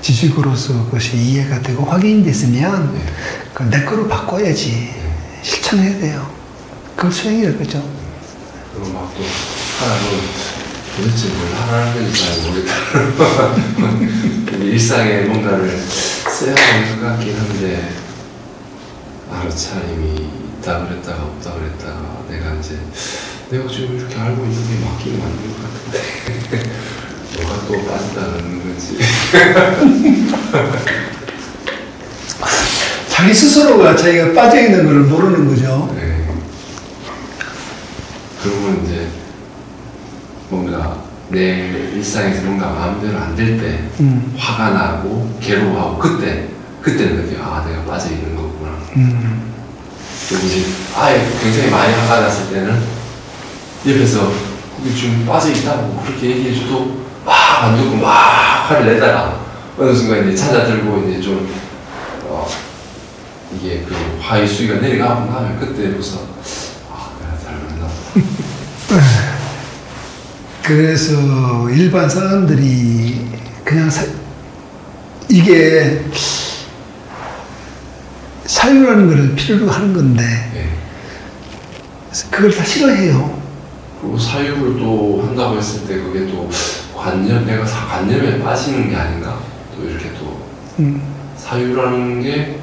지식으로서 그것이 이해가 되고 확인이 됐으면 네. 내 거로 바꿔야지. 네. 실천해야 돼요. 그걸 수행이라고 그러죠. 그리고 막 또 사람은 도대체 뭘 하라는 건지 잘 모르겠다. 일상에 뭔가를 써야 하는 것 같긴 한데 하루차림이 있다 그랬다가 없다 그랬다가 내가 지금 이렇게 알고 있는 게 맞긴 맞는 것 같은데 뭐가 또 빠진다는 건지 자기 스스로가 자기가 빠져있는 걸 모르는 거죠. 네. 그러면 이제 뭔가 내 일상에서 뭔가 마음대로 안 될 때 화가 나고 괴로워하고 그때는 느껴요. 아 내가 빠져있는 거구나. 그리고 이제 아예 굉장히 많이 화가 났을 때는 옆에서 거기 좀 빠져있다고 그렇게 얘기해줘도 막 안 듣고 막 화를 내다가 어느 순간 이제 찾아들고 이제 좀 이게 그 화의 수위가 내려가고 나면 그때부터 아 내가 잘못했나. 그래서 일반 사람들이 그냥 이게 사유라는 걸 필요로 하는 건데 네. 그걸 다 싫어해요. 그리고 사유를 또 한다고 했을 때 그게 또 내가 관념에 빠지는 게 아닌가? 또 이렇게 또 사유라는 게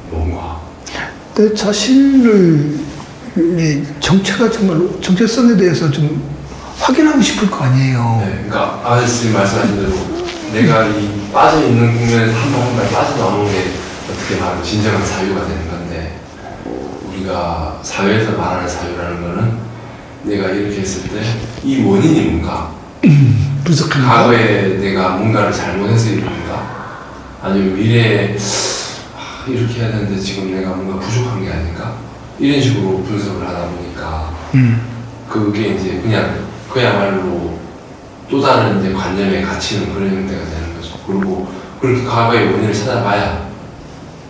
뭔가? 내 자신의 정체가 정말 정체성에 대해서 좀 확인하고 싶을 거 아니에요. 네, 그러니까 아저씨 말씀하신 대로 내가 이 빠져 있는 국면에서 한 발 빠져나오는 게 어떻게 말하면 진정한 사유가 되는 건데 우리가 사회에서 말하는 사유라는 거는 내가 이렇게 했을 때 이 원인이 뭔가? 분석하는 거. 과거에 내가 뭔가를 잘못해서 이런가? 아니면 미래에 이렇게 해야 되는데 지금 내가 뭔가 부족한 게 아닌가? 이런 식으로 분석을 하다 보니까 그게 이제 그냥 그야말로 또 다른 이제 관념에 갇히는 그런 형태가 되는 거죠. 그리고 그렇게 과거의 원인을 찾아봐야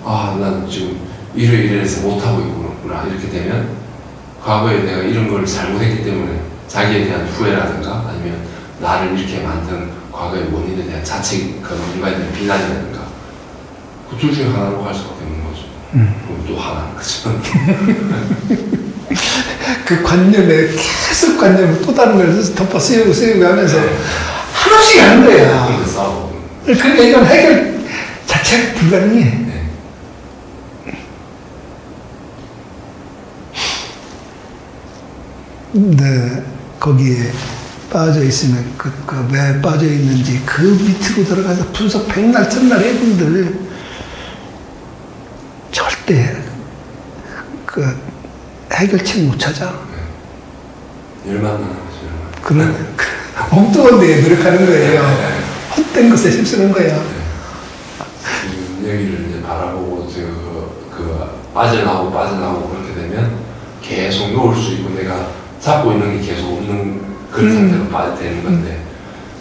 난 지금 이래서 못하고 있구나 이렇게 되면 과거에 내가 이런 걸 잘못했기 때문에 자기에 대한 후회라든가 아니면 나를 이렇게 만든 과거의 원인에 대한 자책, 뭔가에 대한 비난이라든가 그 둘 중에 하나로 갈 수밖에 없는 거죠. 그럼 또 하나는 거죠. 그 관념에 계속 관념을 또 다른 걸 덮어 쓰고 하면서 네. 한없이 가는 거야. 근데 싸우고. 그러니까 이건 해결 자체가 불가능해. 네. 네, 거기에 빠져 있으면 왜 빠져 있는지 그 밑으로 들어가서 분석 백날 천날 해본들 절대 그 해결책 못 찾아. 열만 나는 거죠. 그런 엉뚱한 데에 노력하는 거예요. 헛된 것에 힘쓰는 거야. 지금 여기를 이제 바라보고 빠져나오고 그렇게 되면 계속 놓을 수 있고 내가 잡고 있는 게 계속 없는 그런 상태로 빠져되는 건데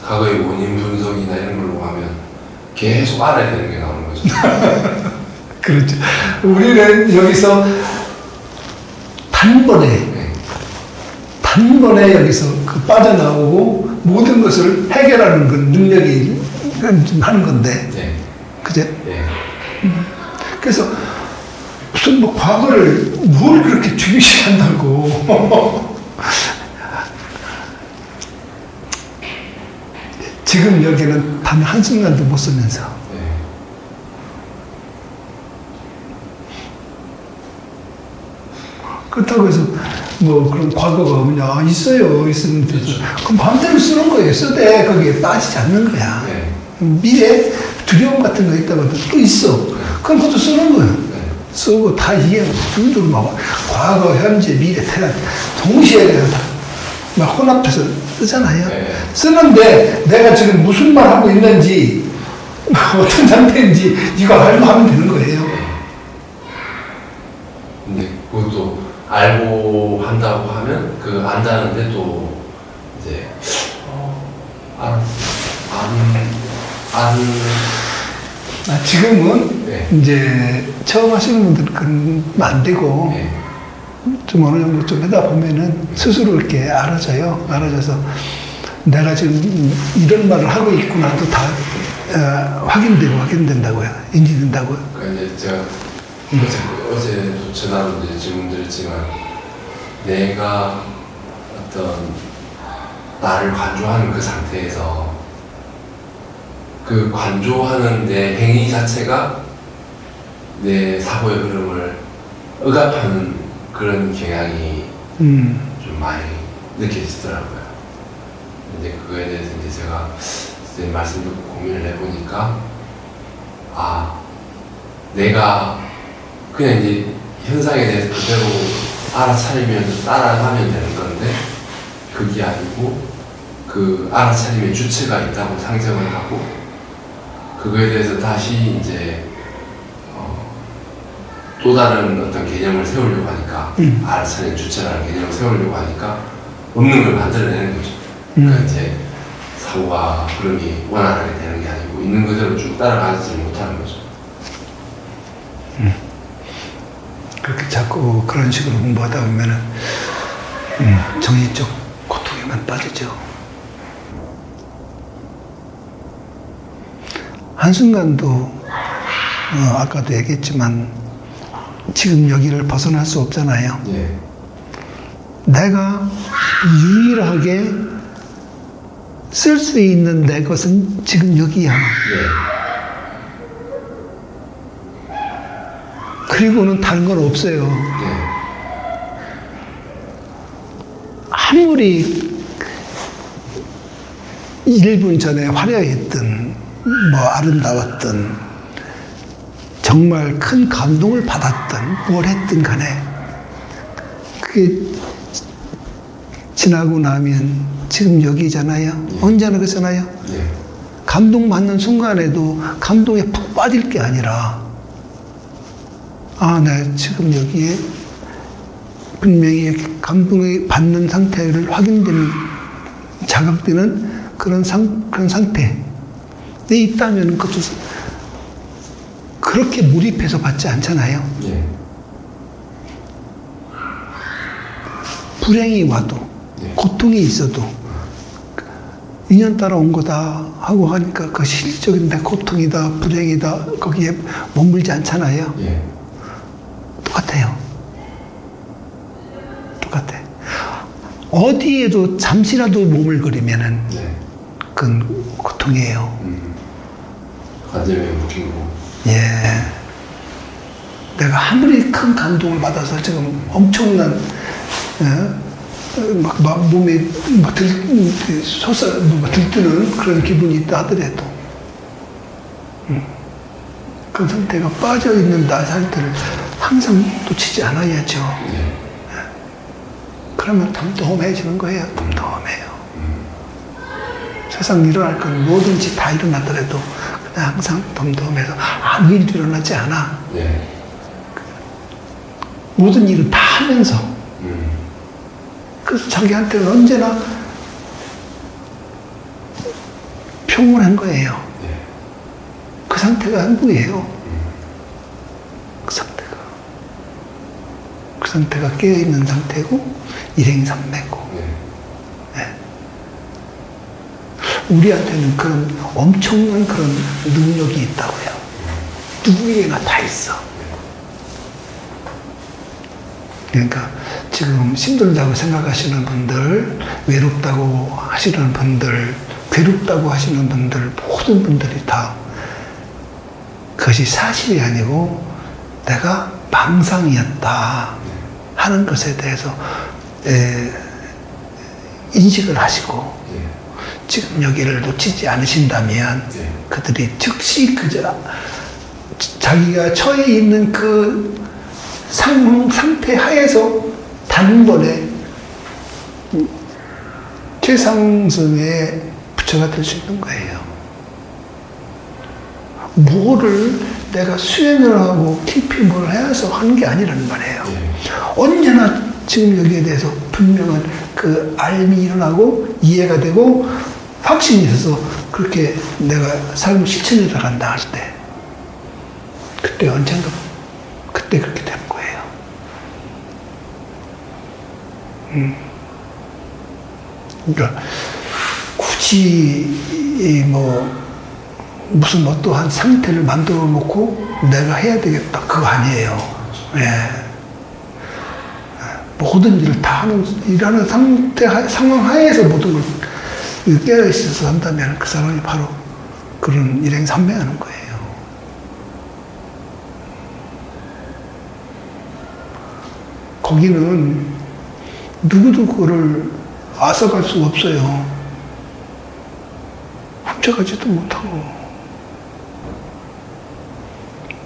과거의 원인 분석이나 이런 걸로 가면 계속 알아야 되는 게 나오는 거죠. 그렇죠. 우리는 여기서 단번에 여기서 빠져나오고 모든 것을 해결하는 그 능력이 좀 하는 건데. 네. 그죠? 네. 그래서 무슨 과거를 뭘 그렇게 중요시한다고. 지금 여기는 단 한순간도 못 쓰면서. 네. 그렇다고 해서 그런 과거가 없냐? 있으면 되죠. 그럼 마음대로 쓰는 거예요. 쓰되 거기에 빠지지 않는 거야. 네. 미래 두려움 같은 거 있다고 또 있어. 그럼 그것도 쓰는 거예요. 네. 쓰고 다 이해 두루두루 막 과거, 현재, 미래, 태양 동시에 막 혼합해서 쓰잖아요. 네. 쓰는데 내가 지금 무슨 말 하고 있는지 어떤 상태인지 이거 알고 하면 되는 거예요. 근데 그것도 알고 한다고 하면 안다는데 또 이제 지금은 네. 이제 처음 하시는 분들은 그러면 안 되고 네. 좀 어느 정도 좀 하다 보면은 스스로 이렇게 알아져요. 알아져서 내가 지금 이런 말을 하고 있구나도 다 확인된다고요? 인지된다고요? 그러니까 이제 제가 어제도 전화로 이제 질문드렸지만 내가 어떤 나를 관조하는 그 상태에서 그 관조하는 내 행위 자체가 내 사고의 흐름을 억압하는 그런 경향이 좀 많이 느껴지더라고요. 근데 그거에 대해서 이제 제가 선생님 말씀 듣고 고민을 해보니까 내가 그냥 이제 현상에 대해서 그대로 알아차리면 따라가면 되는 건데 그게 아니고 그 알아차림의 주체가 있다고 상정을 하고 그거에 대해서 다시 이제 또 다른 어떤 개념을 세우려고 하니까 알아차림 주체라는 개념을 세우려고 하니까 없는 걸 만들어내는 거죠. 그러니까 이제 사고가 흐름이 원활하게 되는 게 아니고 있는 그대로 쭉 따라가지 못하는 거죠. 그렇게 자꾸 그런 식으로 공부하다 보면은 정신적 고통에만 빠지죠. 한순간도 아까도 얘기했지만 지금 여기를 벗어날 수 없잖아요. 예. 내가 유일하게 쓸 수 있는 내 것은 지금 여기야. 예. 그리고는 다른 건 없어요. 예. 아무리 1분 전에 화려했던 아름다웠던 정말 큰 감동을 받았던 뭘 했든 간에 그게 지나고 나면 지금 여기잖아요. 언제나 그렇잖아요. 예. 감동받는 순간에도 감동에 푹 빠질 게 아니라 나 지금 여기에 분명히 감동을 받는 상태를 확인되는 자각되는 그런 상태에 있다면 그것도 그렇게 몰입해서 받지 않잖아요. 예. 불행이 와도 고통이 있어도 인연 따라 온 거다 하고 하니까 그 실질적인 내 고통이다 불행이다 거기에 머물지 않잖아요. 예. 똑같아요. 똑같아. 어디에도 잠시라도 머물거리면은 네. 그건 고통이에요. 관념에 묶인 거. 예. 내가 아무리 큰 감동을 받아서 지금 엄청난 몸에 들뜨는 그런 기분이 있다 하더라도 그 상태가 빠져있는 나 상태를 항상 놓치지 않아야죠. 네. 그러면 덤덤해지는 거예요. 덤덤해요. 세상 일어날 건 뭐든지 다 일어나더라도 그냥 항상 덤덤해서 아무 일도 일어나지 않아. 네. 모든 일을 다 하면서 그래서 자기한테는 언제나 평온한 거예요. 네. 그 상태가 행복이에요. 그 상태가 깨어있는 상태고 일행삼매고 네. 네. 우리한테는 그런 엄청난 그런 능력이 있다고요. 누구에게나 다 있어. 그러니까 지금 힘들다고 생각하시는 분들, 외롭다고 하시는 분들, 괴롭다고 하시는 분들, 모든 분들이 다 그것이 사실이 아니고 내가 망상이었다 하는 것에 대해서 인식을 하시고 지금 여기를 놓치지 않으신다면 그들이 즉시 자기가 처해 있는 그 상태 하에서 단번에 최상승의 부처가 될 수 있는 거예요. 뭐를 내가 수행을 하고 깊이 뭘 해서 하는 게 아니라는 말이에요. 언제나 지금 여기에 대해서 분명한 그 알미 일어나고 이해가 되고 확신이 있어서 그렇게 내가 삶을 실천해 나간다 할 때 그때 언젠가 그때 그렇게 되는 거예요. 그러니까 굳이 무슨 어떠한 상태를 만들어 놓고 내가 해야 되겠다. 그거 아니에요. 예. 모든 일을 다 하는, 일하는 상황 하에서 모든 걸 깨어있어서 한다면 그 사람이 바로 그런 일행 삼매하는 거예요. 거기는 누구도 그거를 앗아갈 수 없어요. 훔쳐가지도 못하고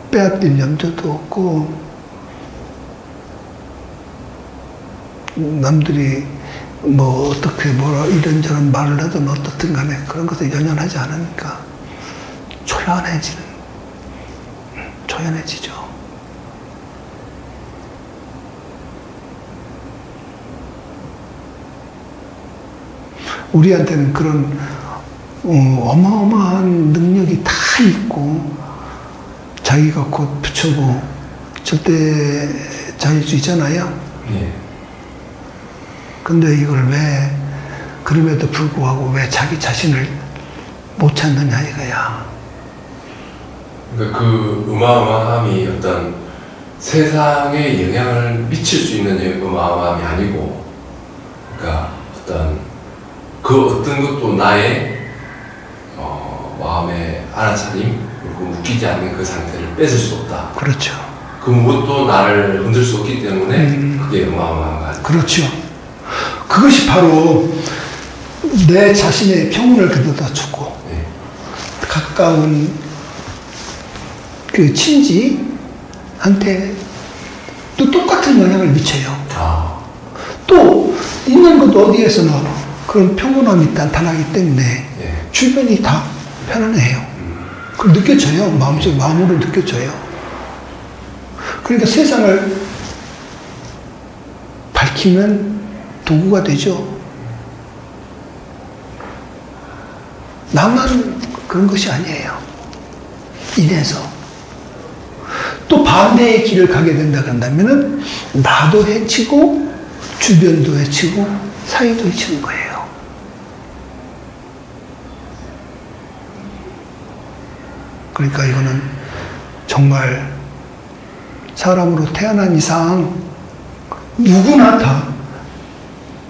빼앗길 염려도 없고 남들이 뭐 어떻게 뭐라 이런저런 말을 하든 어떻든 간에 그런 것에 연연하지 않으니까 초연해지죠. 우리한테는 그런 어마어마한 능력이 다 있고 자기가 곧 부처고 절대 자유주의잖아요. 예. 근데 이걸 왜 그럼에도 불구하고 왜 자기 자신을 못 찾느냐 이거야. 그러니까 그 어마어마함이 어떤 세상에 영향을 미칠 수 있는 어마어마함이 아니고, 그러니까 어떤 그 어떤 것도 나의 마음의 알아차림, 그리고 웃기지 않는 그 상태를 뺏을 수 없다. 그렇죠. 그 무엇도 나를 흔들 수 없기 때문에 그게 어마어마한 거 아니에요? 그렇죠. 그것이 바로 내 자신의 평온을 가져다 주고 네. 가까운 그 친지한테 또 똑같은 영향을 미쳐요. 아. 또 있는 것도 어디에서나 그런 평온함이 나타나기 때문에 네. 주변이 다 편안해요. 그걸 느껴져요. 마음으로 느껴져요. 그러니까 세상을 밝히면 도구가 되죠. 나만 그런 것이 아니에요. 인해서. 또 반대의 길을 가게 된다 한다면은 나도 해치고 주변도 해치고 사회도 해치는 거예요. 그러니까 이거는 정말 사람으로 태어난 이상 누구나 다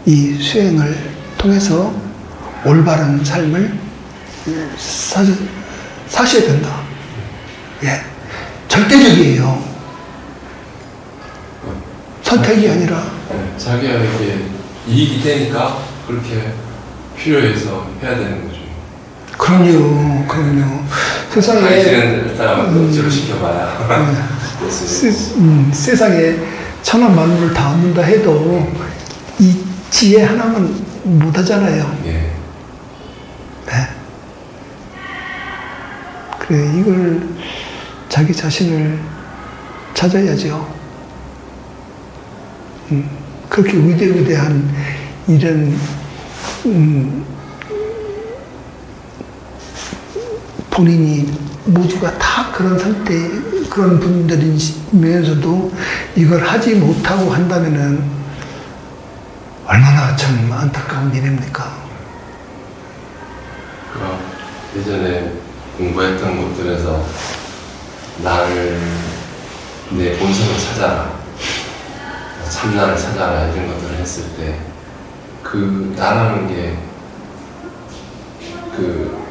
이 수행을 통해서 올바른 삶을 사셔야 된다. 예. 절대적이에요. 선택이 아니라. 네. 자기가 이게 이익이 되니까 그렇게 필요해서 해야 되는 거죠. 그럼요. 세상에. 당신은 억지로 시켜봐야. 세상에 천원 만물을 다 얻는다 해도 이 지혜 하나만 못 하잖아요. 예. 네. 그래, 이걸 자기 자신을 찾아야죠. 그렇게 위대한 이런, 본인이 모두가 다 그런 상태, 그런 분들이면서도 이걸 하지 못하고 한다면은 얼마나 참 안타까운 일입니까? 그 예전에 공부했던 것들에서 나를 내 본성을 찾아라, 참나를 찾아라 이런 것들을 했을 때 그 나라는 게 그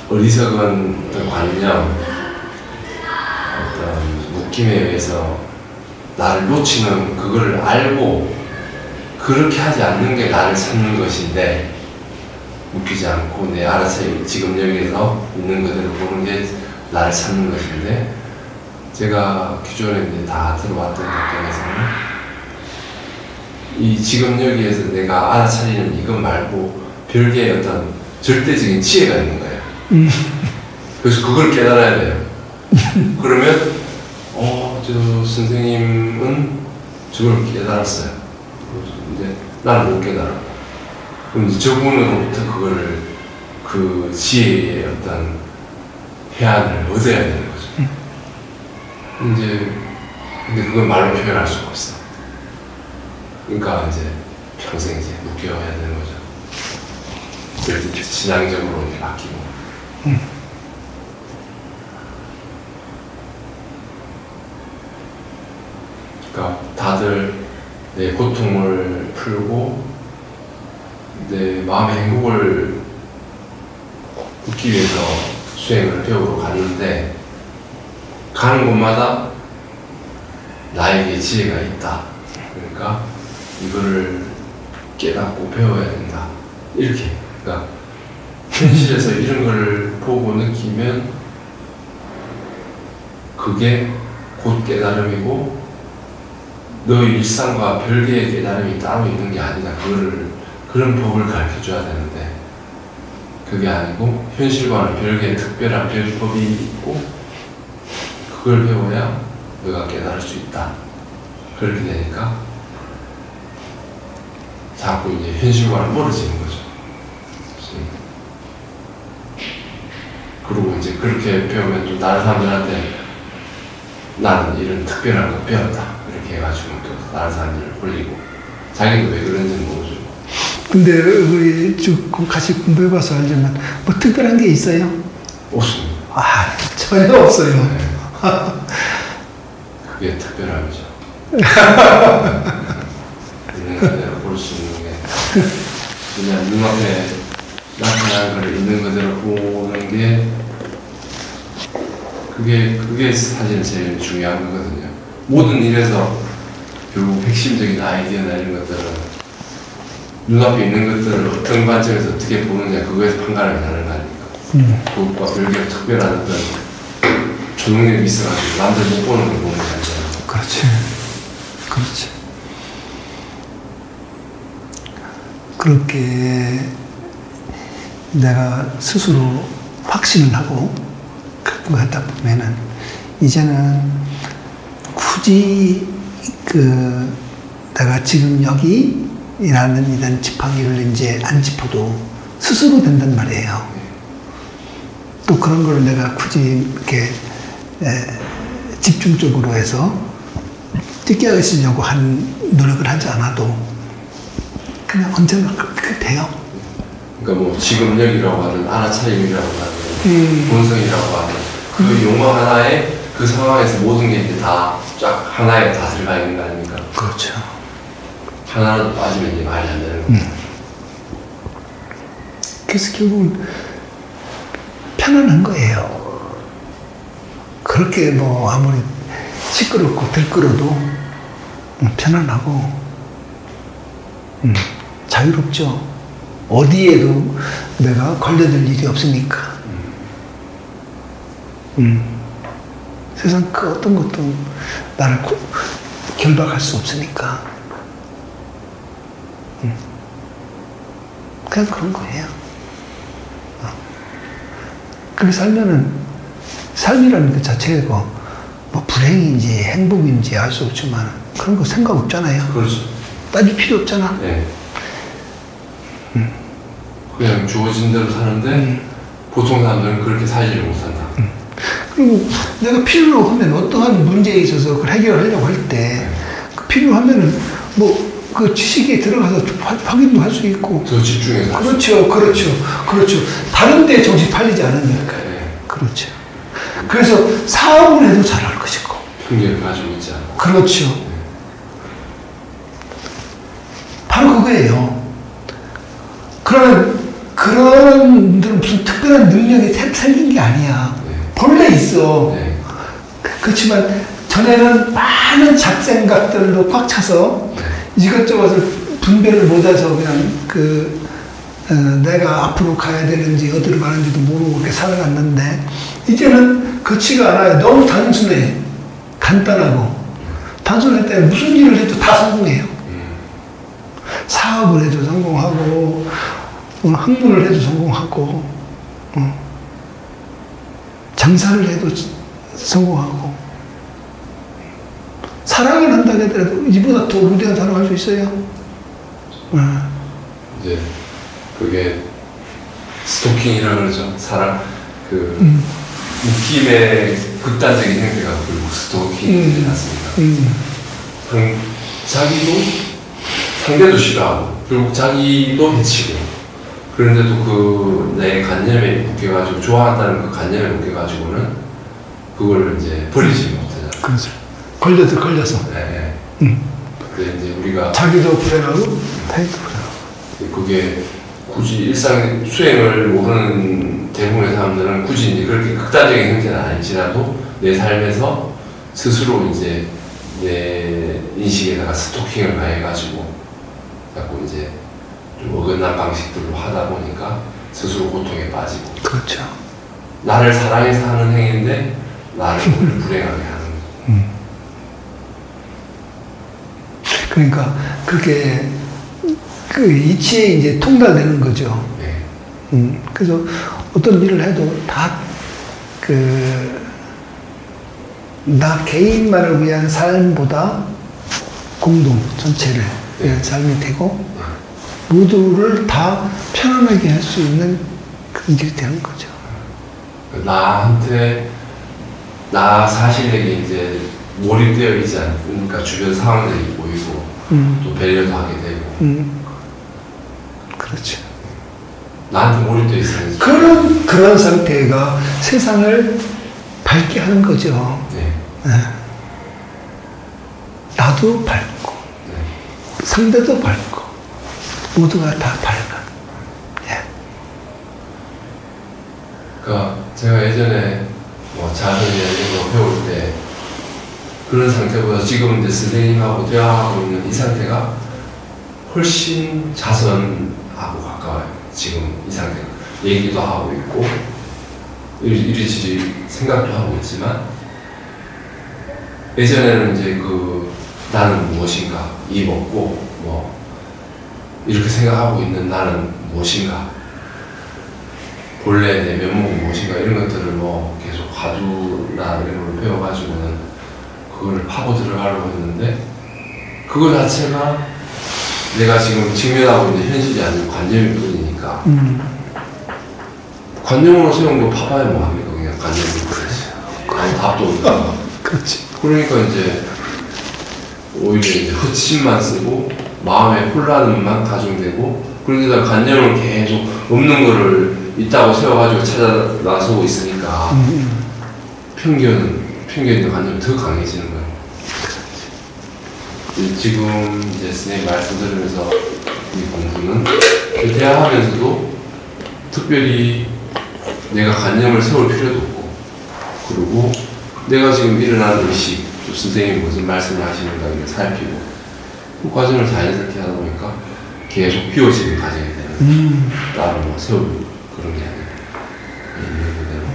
어리석은 어떤 관념, 어떤 묶임에 의해서 나를 놓치는 그걸 알고 그렇게 하지 않는 게 나를 찾는 것인데, 묶이지 않고 내 알아서 지금 여기에서 있는 그대로 보는 게 나를 찾는 것인데, 제가 기존에 이제 다 들어왔던 것들에서는 이 지금 여기에서 내가 알아차리는 이것 말고 별개의 어떤 절대적인 지혜가 있는 거예요. 그래서 그걸 깨달아야 돼요. 그러면 저 선생님은 저걸 깨달았어요. 근데 나는 못 깨달아. 그럼 이제 저분으로부터 그거를 그 지혜의 어떤 해안을 얻어야 되는 거죠. 근데 그걸 말로 표현할 수가 없어. 그러니까 이제 평생 이제 묶여야 되는 거죠. 신앙적으로 이제 바뀌고. 풀고 내 마음의 행복을 얻기 위해서 수행을 배우러 갔는데 가는 곳마다 나에게 지혜가 있다. 그러니까 이거를 깨닫고 배워야 된다. 이렇게. 그러니까 현실에서 이런 걸 보고 느끼면 그게 곧 깨달음이고 너의 일상과 별개의 깨달음이 따로 있는 게 아니다. 그런 법을 가르쳐줘야 되는데 그게 아니고 현실과는 별개의 특별한 별법이 있고 그걸 배워야 너가 깨달을 수 있다. 그렇게 되니까 자꾸 이제 현실과는 멀어지는 거죠. 그리고 이제 그렇게 배우면 또 다른 사람들한테 나는 이런 특별한 거 배웠다. 이렇게 해가지고 또 다른 사람들을 홀리고 자기도 왜 그런지는 모르죠. 근데 우리 쭉 같이 공부해봐서 알지만 뭐 특별한 게 있어요? 없습니다. 아, 전혀 없어요. 네. 그게 특별함이죠. 있는 그대로 볼 수 있는 게 그냥 눈앞에 나타나는 걸 있는 그대로 보는 게 그게 사실 제일 중요한 거거든요. 모든 일에서 결국 핵심적인 아이디어나 이런 것들은 눈앞에 있는 것들을 어떤 관점에서 어떻게 보느냐 그거에서 판가름이 다른 거 아닙니까? 그것과 별개로 특별한 어떤 조능력이 있어가지고 남들 못 보는 걸 보는 게 아니잖아요. 그렇지. 그렇지. 그렇게 내가 스스로 확신을 하고 그거 하다 보면은 이제는 굳이 내가 지금 여기 일하는 이런 지팡이를 이제 안 짚어도 스스로 된단 말이에요. 또 그런 걸 내가 굳이 이렇게 집중적으로 해서 뜯겨쓰려고 한 노력을 하지 않아도 그냥 언젠가 그렇게 돼요. 그러니까 뭐 지금력이라고 하든 알아차림이라고 하든 본성이라고 하든 그 용어 하나에 그 상황에서 모든 게 이제 다 쫙 하나에 다 들어가 있는 거 아닙니까? 그렇죠. 하나라도 빠지면 이제 말이 안 되는 거죠. 그래서 결국은 편안한 거예요. 그렇게 뭐 아무리 시끄럽고 들끓어도 편안하고 자유롭죠. 어디에도 내가 걸려들 일이 없으니까. 세상 그 어떤 것도 나를 결박할 수 없으니까. 그냥 그런 거예요. 그렇게 살면은 삶이라는 것 자체가 뭐 불행인지 행복인지 알 수 없지만 그런 거 생각 없잖아요. 그렇죠. 따질 필요 없잖아. 네. 그냥 주어진 대로 사는데 보통 사람들은 그렇게 살지를 못한다. 그리고 내가 필요로 하면 어떠한 문제에 있어서 그걸 해결하려고 할 때 그 필요하면은 뭐 그 지식에 들어가서 확인도 할 수 있고 더 집중해서 그렇죠. 다른 데 정신 팔리지 않으니까. 네. 그렇죠. 그래서 사업을 해도 잘할 것이고 편견을 가지고 있지 않아. 그렇죠. 바로 그거예요. 그러면 그런 분들은 무슨 특별한 능력이 생긴 게 아니야. 네. 본래 있어. 네. 그렇지만 전에는 많은 잡생각들로 꽉 차서 이것저것을 분별을 못해서 그냥 내가 앞으로 가야 되는지 어디로 가는지도 모르고 그렇게 살아갔는데 이제는 그렇지가 않아요. 너무 단순해. 간단하고. 단순할 때 무슨 일을 해도 다 성공해요. 사업을 해도 성공하고 학문을 해도 성공하고 장사를 해도 성공하고 사랑을 한다 하더라도 이보다 더 위대한 사랑을 할 수 있어요. 이제 그게 스토킹이라고 그러죠. 사람 느낌의 극단적인 행태가 결국 스토킹이지 않습니까? 그럼 자기도 상대도 싫어하고 결국 자기도 해치고 그런데도 그 내 관념에 묶여가지고 좋아한다는 그 관념에 묶여가지고는 그걸 이제 버리지 못하잖아요. 그렇죠. 걸려서. 네. 근데 이제 우리가 자기도 불행하고 타인도 불행하고. 그게 굳이 일상 수행을 모르는 대부분의 사람들은 굳이 이제 그렇게 극단적인 형태는 아닐지라도 내 삶에서 스스로 이제 내 인식에다가 스토킹을 가해가지고 자꾸 이제 좀 어긋난 방식들로 하다 보니까 스스로 고통에 빠지고. 그렇죠. 나를 사랑해서 하는 행위인데 나를 오히려 불행하게 하는 거죠. 그러니까 그렇게 그 이치에 이제 통달되는 거죠. 네. 그래서 어떤 일을 해도 다 나 개인만을 위한 삶보다 공동 전체를 위한 삶이 되고 모두를 다 편안하게 할 수 있는 그런 일이 되는 거죠. 나한테 나 자신에게 이제 몰입되어 있지 않으니까 주변 상황들이 보이고 또 배려도 하게 되고 그렇죠. 나한테 몰입되어 있으면 그런 상태가 세상을 밝게 하는 거죠. 네. 네. 나도 밝고 네. 상대도 밝고 모두가 다 밝은. 예. 그러니까 제가 예전에 뭐 자선이나 이런 거 배울 때 그런 상태보다 지금 이제 선생님하고 대화하고 있는 이 상태가 훨씬 자선하고 가까워요. 지금 이 상태가 얘기도 하고 있고 이리저리 생각도 하고 있지만 예전에는 이제 나는 무엇인가 이 먹고 뭐 이렇게 생각하고 있는 나는 무엇인가 본래 내 면목은 무엇인가 이런 것들을 뭐 계속 화두나 이런 걸 배워가지고는 그거를 파고 들어가려고 했는데 그거 자체가 내가 지금 직면하고 있는 현실이 아니고 관념일 뿐이니까 관념으로 세운 거 파봐야 뭐합니까 그냥 관념일 뿐이지 아무 답도 없다. 그렇지. 그러니까 이제 오히려 이제 흑심만 쓰고 마음의 혼란만 가중되고 그러다 관념을 계속 없는 거를 있다고 세워가지고 찾아 나서고 있으니까 편견의 관념이 더 강해지는 거예요. 지금 이제 선생님 말씀 들으면서 이 공부는 대화하면서도 특별히 내가 관념을 세울 필요도 없고 그리고 내가 지금 일어나는 의식 또 선생님이 무슨 말씀을 하시는가 이걸 살피고 그 과정을 자연스럽게 하다 보니까 계속 비워지는 과정이 되는 따로 뭐 세울 그런 게 아니라 있는 그대로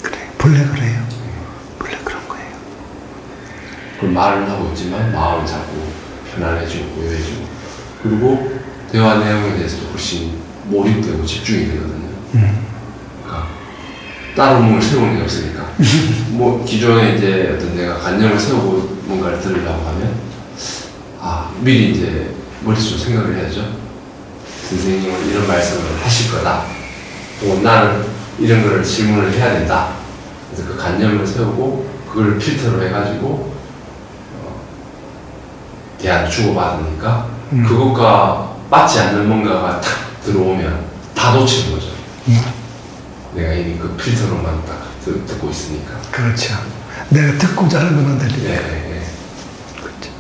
그래. 본래 그래요. 본래 그런 거예요. 그 말을 하고 있지만 마음은 자꾸 편안해지고 고요해지고 그리고 대화 내용에 대해서도 훨씬 몰입되고 집중이 되거든요. 그러니까 따로 뭔가를 세우는 게 없으니까 뭐 기존에 이제 어떤 내가 관념을 세우고 뭔가를 들으려고 하면 미리 이제 머릿속으로 생각을 해야죠. 선생님은 이런 말씀을 하실 거다. 또 나는 이런 걸 질문을 해야 된다. 그래서 그 관념을 세우고 그걸 필터로 해가지고 대화를 주고받으니까 그것과 맞지 않는 뭔가가 탁 들어오면 다 놓치는 거죠. 내가 이미 그 필터로만 딱 듣고 있으니까. 그렇죠. 내가 듣고자 하는 것만 들리니까. 네. 그렇죠.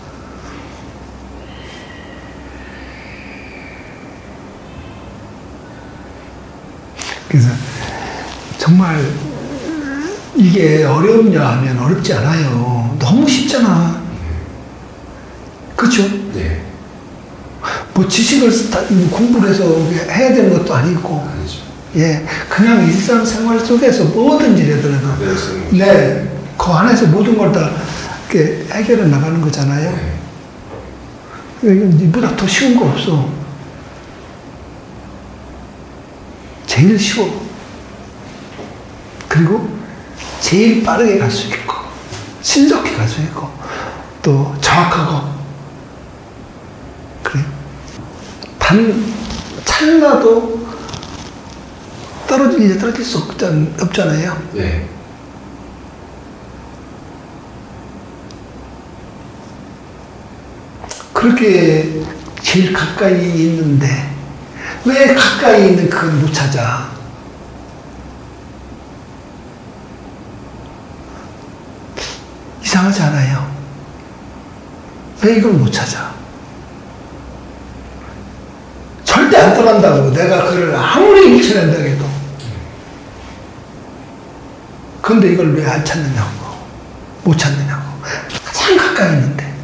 그래서 정말 이게 어렵냐 하면 어렵지 않아요. 너무 쉽잖아. 그렇죠? 네. 뭐 지식을 공부를 해서 해야 되는 것도 아니고. 아니죠. 예, 그냥 일상생활 속에서 뭐든지 해더라도 네, 그 안에서 모든 걸 다 이렇게 해결해 나가는 거잖아요. 네. 이보다 더 쉬운 거 없어. 제일 쉬워. 그리고 제일 빠르게 갈 수 있고, 신속히 갈 수 있고, 또 정확하고. 그래. 단 찰나도 떨어질 수 없잖아요. 네. 그렇게 제일 가까이 있는데 왜 가까이 있는 그걸 못 찾아? 이상하지 않아요? 왜 이걸 못 찾아? 절대 안 떠난다고. 내가 그를 아무리 일쳐낸다 해도. 근데 이걸 왜 안 찾느냐고. 못 찾느냐고. 가장 가까이 있는데.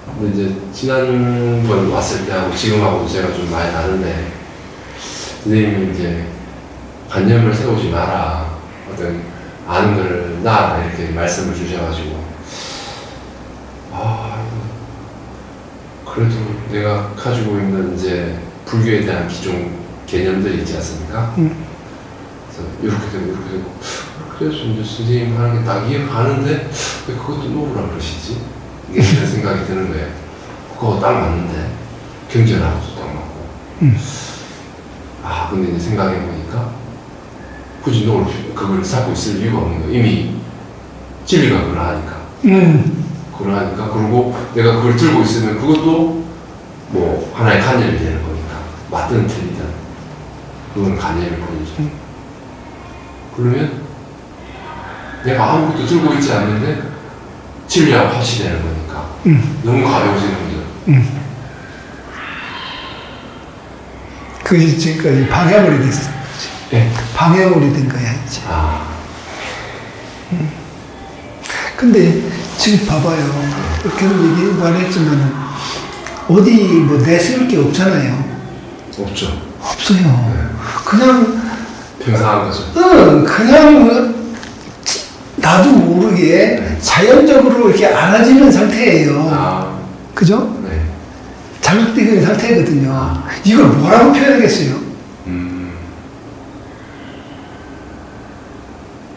근데 이제 지난번 왔을 때하고 지금하고 제가 좀 많이 다른데 선생님이 이제 관념을 세우지 마라. 어떤 아는 걸 나 이렇게 말씀을 주셔가지고 그래도 내가 가지고 있는 이제 불교에 대한 기존 개념들이 있지 않습니까? 그래서 이렇게 되고 이렇게 되고 그래서 이제 선생님 하는 게 딱 이해가 가는데 왜 그것도 놓으라 그러시지? 이게 이런 생각이 드는 거예요. 그거 딱 맞는데 경전하고도 딱 맞고 근데 이제 생각해 보니까 굳이 놓을 그걸 잡고 있을 이유가 없는 거예요. 이미 진리가 그러하니까 그러하니까 그리고 내가 그걸 들고 있으면 그것도 뭐 하나의 관념이 되는 거니까 맞든 틀리든 그건 관념일 뿐이죠. 그러면 내가 아무것도 들고 있지 않는데 진리하고 합치되는 거니까 너무 가벼워지는 거죠. 그게 지금까지 방해물이 됐어. 네. 방해물이 된 거야, 이제. 근데 지금 봐봐요. 이렇게 얘기 말했지만 어디 뭐 내세울 게 없잖아요. 없죠. 없어요. 그냥 평상한 거죠. 그냥 나도 모르게 자연적으로 이렇게 알아지는 상태예요. 그죠? 네. 자극되는 상태거든요. 이걸 뭐라고 표현하겠어요?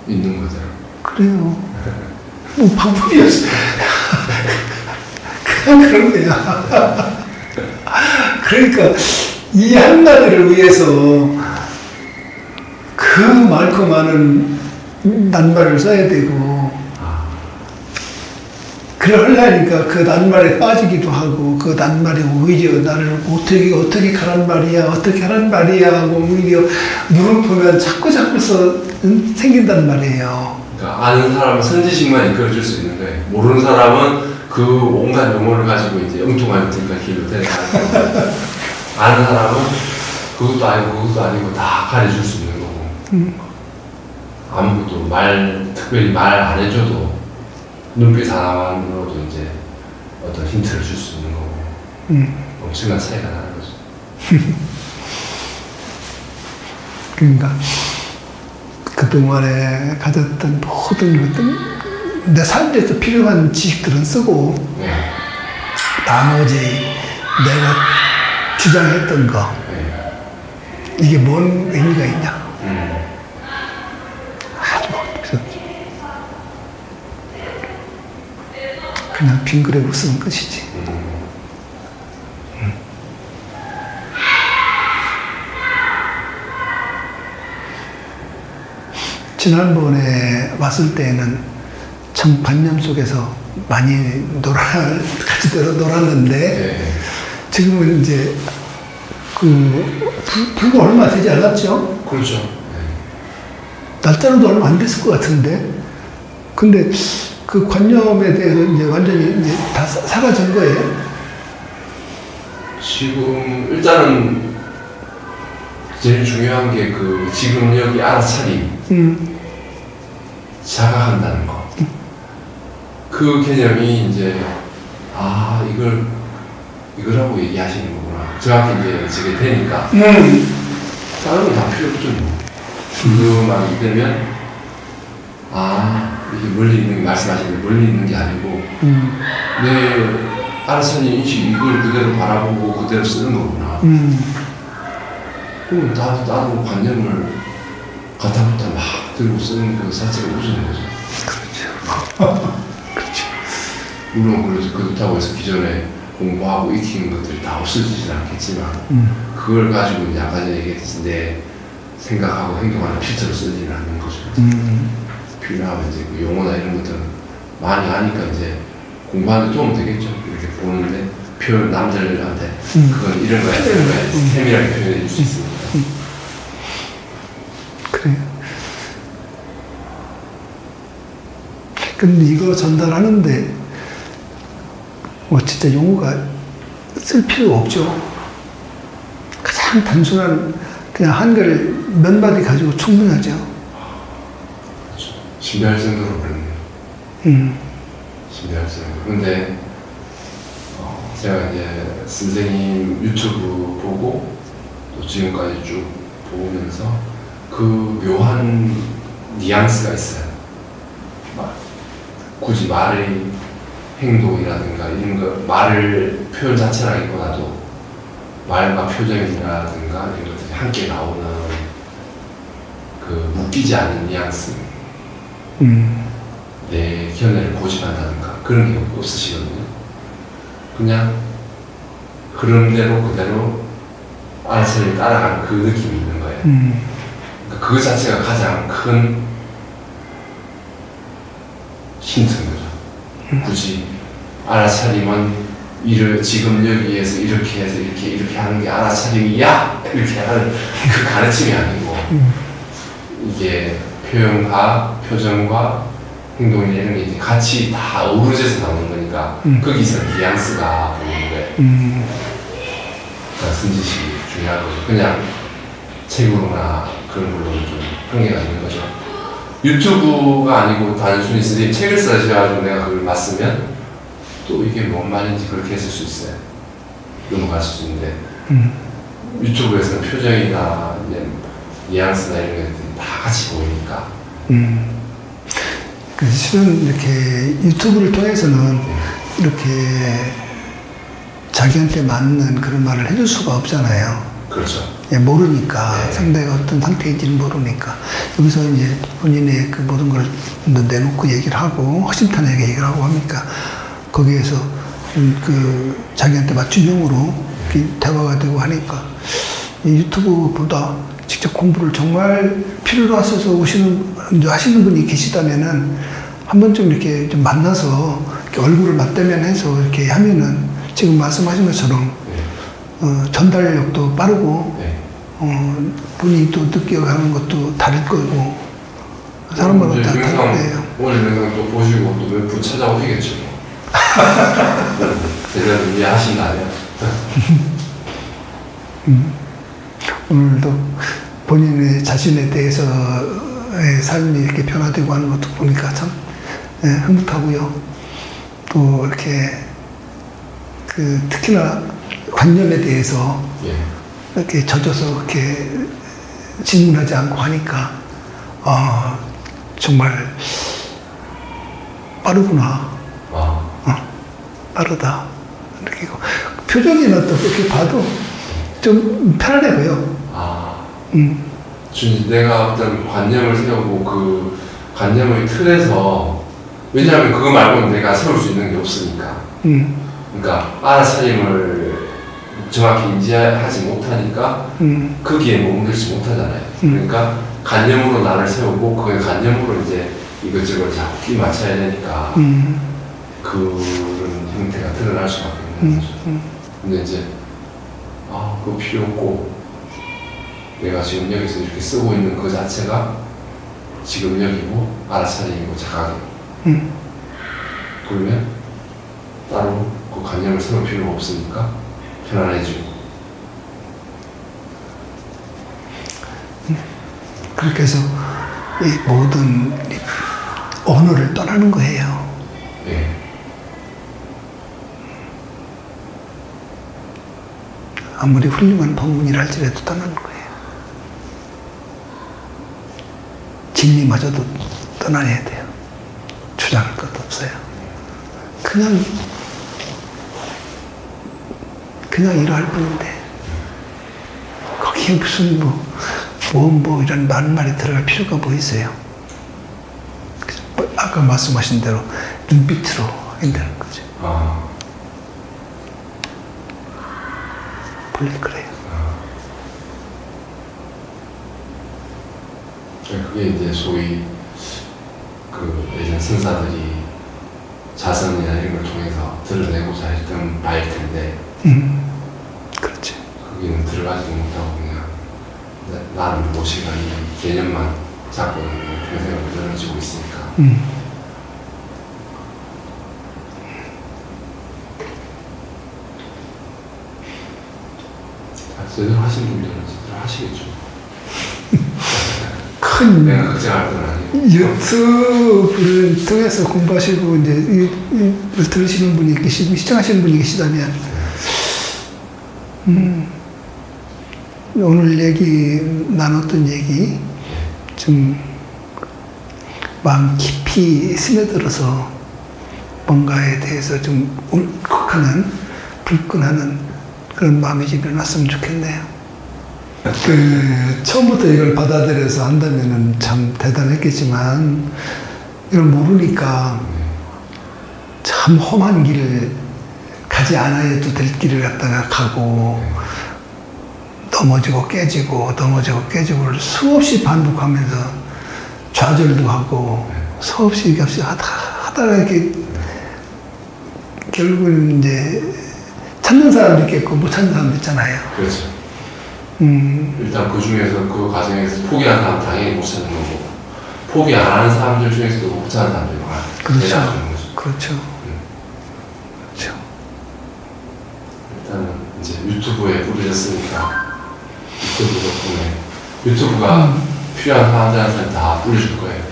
있는 거죠. 그래요. 뭐 방법이 없어. 그냥 그런 거야. 그러니까 이 한마디를 위해서 그 많고 많은 낱말을 써야 되고 그러려니까 그 낱말에 빠지기도 하고 그 낱말이 오히려 나를 어떻게 가란 말이야 어떻게 하란 말이야 하고 오히려 물음표면 자꾸 생긴단 말이에요. 그러니까 아는 사람은 선지식만 이끌어줄 수 있는 거예요. 모르는 사람은 그 온갖 용어를 가지고 이제 엉뚱한 길로 데려가는 거예요. 아는 사람은 그것도 아니고 그것도 아니고 다 가르쳐줄 수 있는 거고 아무것도 특별히 말 안 해줘도 눈빛 하나만으로도 이제 어떤 힌트를 줄 수 있는 거고 엄청난 차이가 나는 거죠. 그러니까 그동안에 가졌던 모든 것들 내 삶에서 필요한 지식들은 쓰고 나머지 내가 주장했던 거 이게 뭔 의미가 있냐? 아주 없어. 그냥 빙그레 웃으면 끝이지. 지난번에 왔을 때는 참 관념 속에서 많이 같이 놀았는데 지금은 이제 불과 얼마 되지 않았죠? 그렇죠. 날짜로도 얼마 안 됐을 것 같은데 근데 그 관념에 대해서 이제 완전히 이제 다 사라진 거예요? 지금 일단은 제일 중요한 게 그 지금 여기 알아차림 자각한다는 거. 그 개념이 이제 이거라고 얘기하시는 거구나. 정확히 이제 지게 되니까 다른 건 다 필요 없죠. 그만 되면 이게 멀리 있는 말씀하시는 게 멀리 있는 게 아니고 내 알아차림 인식 이걸 그대로 바라보고 그대로 쓰는 거구나. 그럼 나도 관념을 가타부터 막 들고 쓰는 그 자체가 무슨 거죠. 그렇죠. 그렇죠. 물론 그렇다고 해서 기존에 공부하고 익힌 것들이 다 없어지진 않겠지만 그걸 가지고 이제 아까 전에 얘기했듯이 내 생각하고 행동하는 필터로 쓰지는 않는 거죠. 필요하면 이제 그 용어나 이런 것들은 많이 하니까 이제 공부하는 데 도움 되겠죠. 이렇게 보는데 표현 남들한테 그건 이런 거야 세밀하게 표현해 줄 수 있으니까. 그래요. 근데 이거 전달하는데 뭐 진짜 용어가 쓸 필요가 없죠. 가장 단순한 그냥 한글 몇 마디 가지고 충분하죠. 그렇죠. 신비할 정도로 그렇네요. 신비할 정도. 근데 제가 이제 선생님 유튜브 보고 또 지금까지 쭉 보면서 그 묘한 뉘앙스가 있어요. 굳이 말의 행동이라든가 이런 거, 말을 표현 자체라기보다도 말과 표정이라든가 이런 것들이 함께 나오는 그 묶이지 않는 뉘앙스, 내 견해를 고집한다든가 그런 게 없으시거든요. 그냥 흐름대로 그대로 알아차림 따라가는 그 느낌이 있는 거예요. 그러니까 그 자체가 가장 큰 힌트인 거죠. 굳이 알아차림은 지금 여기에서 이렇게 해서 이렇게 하는 게 알아차림이야! 이렇게 하는 그 가르침이 아니고 이게 표현과 표정과 행동이나 이런 게 이제 같이 다 어우러져서 나오는 거니까 거기서 뉘앙스가 보이는 거예요. 그러니까 손짓이 중요한 거죠. 그냥 책으로나 그런 걸로는 좀 한계가 있는 거죠. 유튜브가 아니고 단순히 선생님 책을 써주셔가지고 내가 그걸 맞으면 또 이게 뭔 말인지 그렇게 했을 수 있어요. 넘어갈 수 있는데 유튜브에서는 표정이나 뉘앙스나 이런 것들이 다 같이 보이니까. 그래서 실은 이렇게 유튜브를 통해서는 이렇게 자기한테 맞는 그런 말을 해줄 수가 없잖아요. 그렇죠. 예, 모르니까 네. 상대가 어떤 상태인지는 모르니까 여기서 이제 본인의 그 모든 걸 내놓고 얘기를 하고 허심탄회하게 얘기를 하고 하니까 거기에서 그 자기한테 맞춤 형으로 이렇게 대화가 되고 하니까 이 유튜브보다 직접 공부를 정말 필요로 하셔서 하시는 분이 계시다면은 한 번쯤 이렇게 좀 만나서 이렇게 얼굴을 맞대면해서 이렇게 하면은 지금 말씀하신 것처럼 전달력도 빠르고 네. 본인이 또 느껴가는 것도 다를 거고 사람마다 다 다를 거예요. 오늘 영상 또 보시고 또 몇 분 찾아오시겠죠. 대단히 이해하신다면. 오늘도 본인의 자신에 대해서의 삶이 이렇게 변화되고 하는 것도 보니까 참 흐뭇하고요. 또 이렇게 특히나 관념에 대해서 이렇게 젖어서 이렇게 질문하지 않고 하니까 정말 빠르구나. 빠르다. 이렇게 표정이나 또 그렇게 봐도 좀 편안해 보여. 내가 어떤 관념을 세우고 그 관념의 틀에서 왜냐하면 그거 말고는 내가 세울 수 있는 게 없으니까. 그러니까 알아차림을 정확히 인지하지 못하니까 거기에 머물지 못하잖아요. 그러니까 관념으로 나를 세우고 그 관념으로 이제 이것저것 자꾸 끼 맞춰야 되니까 그런 형태가 드러날 수밖에 없는 거죠. 근데 이제 그거 필요 없고 내가 지금 여기서 이렇게 쓰고 있는 그 자체가 지금 여기고 알아차림이고 자각이고 그러면 따로 그 관념을 세울 필요가 없으니까 편안해지고 그렇게 해서 이 모든 언어를 떠나는 거예요. 네. 아무리 훌륭한 법문이라 할지라도 떠나는 거예요. 진리마저도 떠나야 돼요. 주장할 것도 없어요. 그냥 이러할 뿐인데 거기에 무슨 뭐 이런 많은 말이 들어갈 필요가 뭐 있어요. 아까 말씀하신 대로 눈빛으로 한다는 거죠. 원래 그래요. 그게 이제 소위 그 예전 선사들이 자선이나 이런 걸 통해서 드러내고자 했던 바일 텐데 그렇지. 거기는 들어가지 못하고 그냥 나는 무엇인가 이 개념만 잡고 평생을 늘어지고 있으니까 제대로 하신 분들은 제대로 하시겠죠. 큰 내가 걱정할 건 아니고. 유튜브를 통해서 공부하시고 이제 이걸 들으시는 분이 계시고 시청하시는 분이 계시다면 오늘 나눴던 얘기 좀 마음 깊이 스며들어서 뭔가에 대해서 좀 울컥하는 불끈하는 그런 마음이 좀 일어났으면 좋겠네요. 처음부터 이걸 받아들여서 한다면은 참 대단했겠지만 이걸 모르니까 참 험한 길을 가지 않아도 될 길을 갖다가 가고 넘어지고 깨지고를 수없이 반복하면서 좌절도 하고 수없이 하다가 이렇게 결국은 이제 찾는 사람도 있겠고 못 찾는 사람도 있잖아요. 그렇죠. 일단 그 중에서 그 과정에서 포기한 사람 당연히 못 찾는 거고 포기 안 하는 사람들 중에서도 못 찾는 사람들이 많아요. 그렇죠. 일단은 이제 유튜브에 뿌려졌으니까 유튜브 덕분에 유튜브가 필요한 사람들한테 다 뿌려줄 거예요.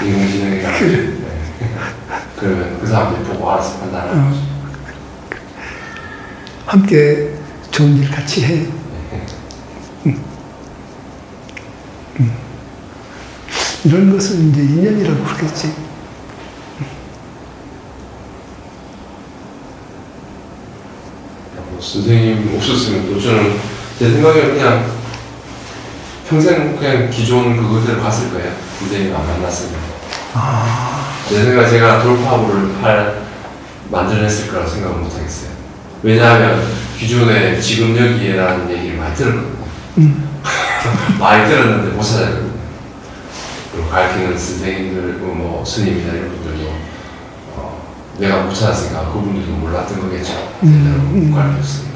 인공지능이랑 그러면 그 사람들이 보고 알아서 판단하는 거죠. 함께 좋은 일 같이 해. 이런 것은 이제 인연이라고 그러겠지. 선생님 없었으면 또 저는 제 생각에 그냥 평생 그냥 기존 그것대로 갔을 거예요. 선생님 안 만났으면. 제 생각에 제가 돌파구를 만들어냈을 거라고 생각을 못 하겠어요. 왜냐하면 기존에 지금 여기에라는 얘기를 많이 들었거든요. 많이 들었는데 못 찾았거든요. 그리고 가르치는 선생님들, 뭐 스님이나 이런 분들도 내가 못 찾았으니까 그분들도 몰랐던 거겠죠. 제대로 못 가르쳤으니까.